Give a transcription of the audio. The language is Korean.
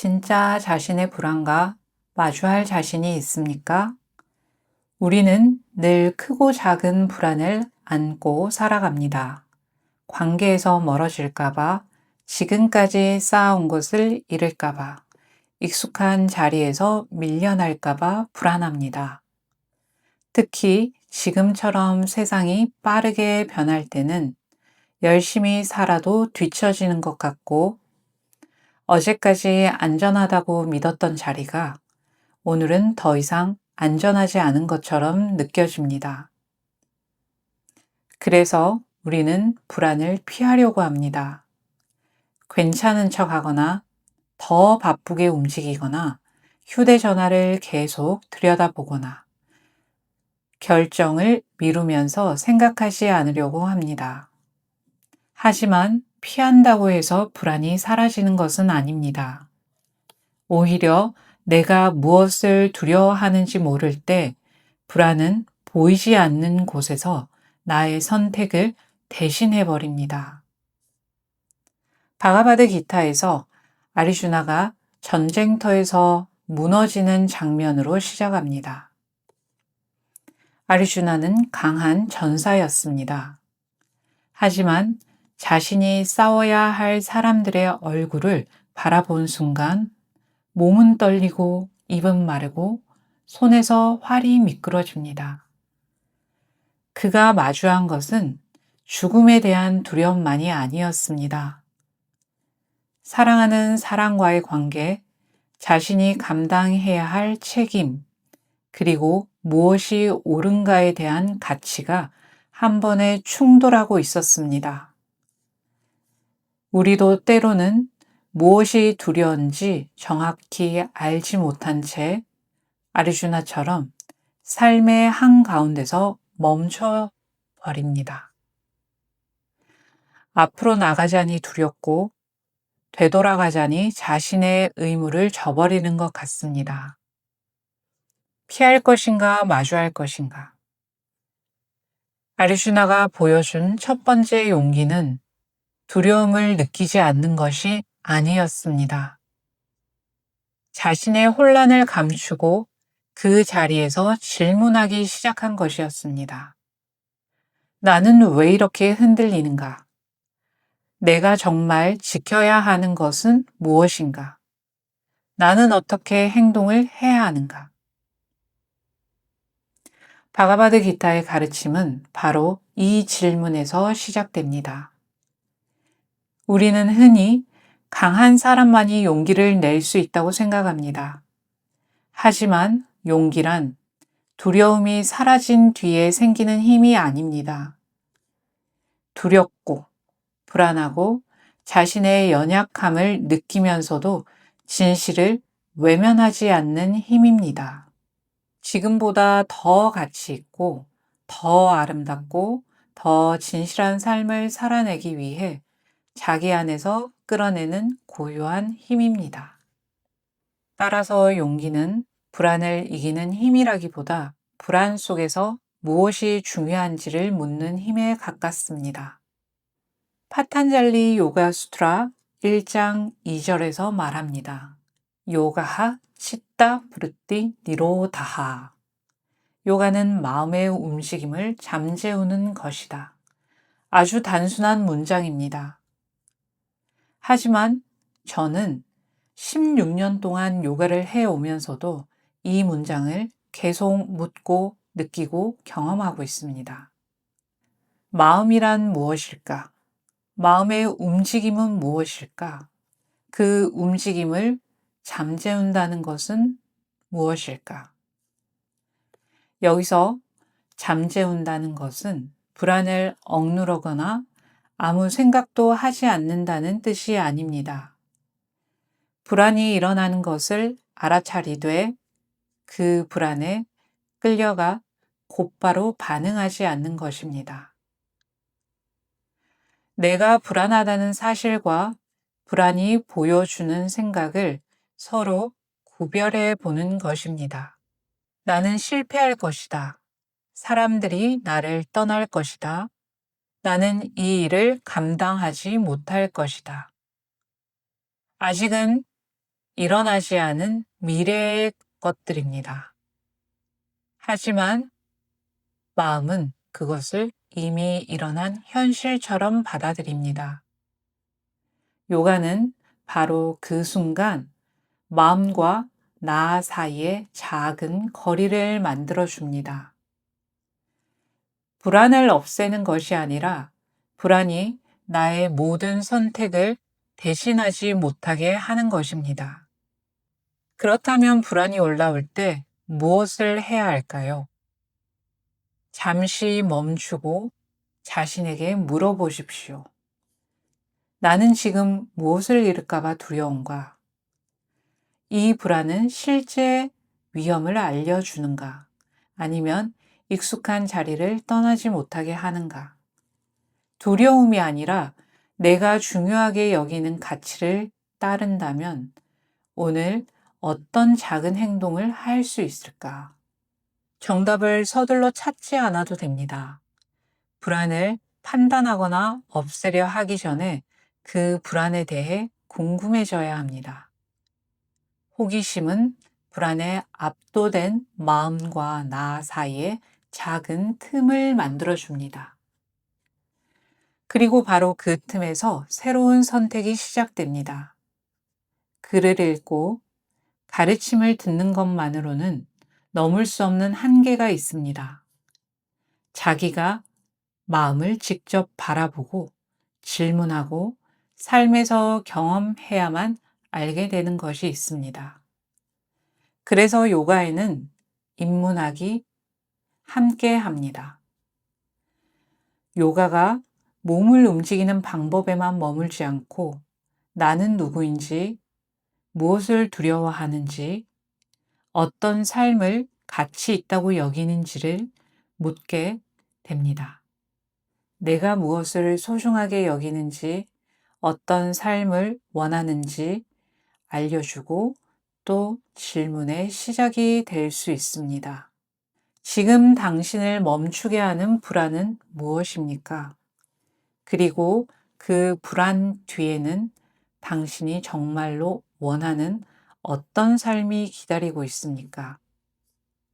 진짜 자신의 불안과 마주할 자신이 있습니까? 우리는 늘 크고 작은 불안을 안고 살아갑니다. 관계에서 멀어질까봐, 지금까지 쌓아온 것을 잃을까봐, 익숙한 자리에서 밀려날까봐 불안합니다. 특히 지금처럼 세상이 빠르게 변할 때는 열심히 살아도 뒤처지는 것 같고, 어제까지 안전하다고 믿었던 자리가 오늘은 더 이상 안전하지 않은 것처럼 느껴집니다. 그래서 우리는 불안을 피하려고 합니다. 괜찮은 척 하거나 더 바쁘게 움직이거나 휴대전화를 계속 들여다보거나 결정을 미루면서 생각하지 않으려고 합니다. 하지만 피한다고 해서 불안이 사라지는 것은 아닙니다. 오히려 내가 무엇을 두려워하는지 모를 때 불안은 보이지 않는 곳에서 나의 선택을 대신해 버립니다. 바가바드 기타에서 아리주나가 전쟁터에서 무너지는 장면으로 시작합니다. 아리주나는 강한 전사였습니다. 하지만 자신이 싸워야 할 사람들의 얼굴을 바라본 순간 몸은 떨리고 입은 마르고 손에서 활이 미끄러집니다. 그가 마주한 것은 죽음에 대한 두려움만이 아니었습니다. 사랑하는 사람과의 관계, 자신이 감당해야 할 책임, 그리고 무엇이 옳은가에 대한 가치가 한 번에 충돌하고 있었습니다. 우리도 때로는 무엇이 두려운지 정확히 알지 못한 채 아리주나처럼 삶의 한가운데서 멈춰 버립니다. 앞으로 나가자니 두렵고 되돌아가자니 자신의 의무를 저버리는 것 같습니다. 피할 것인가 마주할 것인가. 아리주나가 보여준 첫 번째 용기는 두려움을 느끼지 않는 것이 아니었습니다. 자신의 혼란을 감추고 그 자리에서 질문하기 시작한 것이었습니다. 나는 왜 이렇게 흔들리는가? 내가 정말 지켜야 하는 것은 무엇인가? 나는 어떻게 행동을 해야 하는가? 바가바드 기타의 가르침은 바로 이 질문에서 시작됩니다. 우리는 흔히 강한 사람만이 용기를 낼 수 있다고 생각합니다. 하지만 용기란 두려움이 사라진 뒤에 생기는 힘이 아닙니다. 두렵고 불안하고 자신의 연약함을 느끼면서도 진실을 외면하지 않는 힘입니다. 지금보다 더 가치 있고 더 아름답고 더 진실한 삶을 살아내기 위해 자기 안에서 끌어내는 고유한 힘입니다. 따라서 용기는 불안을 이기는 힘이라기보다 불안 속에서 무엇이 중요한지를 묻는 힘에 가깝습니다. 파탄잘리 요가 수트라 1장 2절에서 말합니다. 요가하 치tta 브루티 니로다하. 요가는 마음의 움직임을 잠재우는 것이다. 아주 단순한 문장입니다. 하지만 저는 16년 동안 요가를 해오면서도 이 문장을 계속 묻고 느끼고 경험하고 있습니다. 마음이란 무엇일까? 마음의 움직임은 무엇일까? 그 움직임을 잠재운다는 것은 무엇일까? 여기서 잠재운다는 것은 불안을 억누르거나 아무 생각도 하지 않는다는 뜻이 아닙니다. 불안이 일어나는 것을 알아차리되 그 불안에 끌려가 곧바로 반응하지 않는 것입니다. 내가 불안하다는 사실과 불안이 보여주는 생각을 서로 구별해 보는 것입니다. 나는 실패할 것이다. 사람들이 나를 떠날 것이다. 나는 이 일을 감당하지 못할 것이다. 아직은 일어나지 않은 미래의 것들입니다. 하지만 마음은 그것을 이미 일어난 현실처럼 받아들입니다. 요가는 바로 그 순간 마음과 나 사이에 작은 거리를 만들어 줍니다. 불안을 없애는 것이 아니라 불안이 나의 모든 선택을 대신하지 못하게 하는 것입니다. 그렇다면 불안이 올라올 때 무엇을 해야 할까요? 잠시 멈추고 자신에게 물어보십시오. 나는 지금 무엇을 잃을까봐 두려운가? 이 불안은 실제 위험을 알려주는가? 아니면 익숙한 자리를 떠나지 못하게 하는가? 두려움이 아니라 내가 중요하게 여기는 가치를 따른다면 오늘 어떤 작은 행동을 할 수 있을까? 정답을 서둘러 찾지 않아도 됩니다. 불안을 판단하거나 없애려 하기 전에 그 불안에 대해 궁금해져야 합니다. 호기심은 불안에 압도된 마음과 나 사이에 작은 틈을 만들어 줍니다. 그리고 바로 그 틈에서 새로운 선택이 시작됩니다. 글을 읽고 가르침을 듣는 것만으로는 넘을 수 없는 한계가 있습니다. 자기가 마음을 직접 바라보고 질문하고 삶에서 경험해야만 알게 되는 것이 있습니다. 그래서 요가에는 입문하기 함께 합니다. 요가가 몸을 움직이는 방법에만 머물지 않고 나는 누구인지, 무엇을 두려워하는지, 어떤 삶을 가치 있다고 여기는지를 묻게 됩니다. 내가 무엇을 소중하게 여기는지, 어떤 삶을 원하는지 알려주고 또 질문의 시작이 될 수 있습니다. 지금 당신을 멈추게 하는 불안은 무엇입니까? 그리고 그 불안 뒤에는 당신이 정말로 원하는 어떤 삶이 기다리고 있습니까?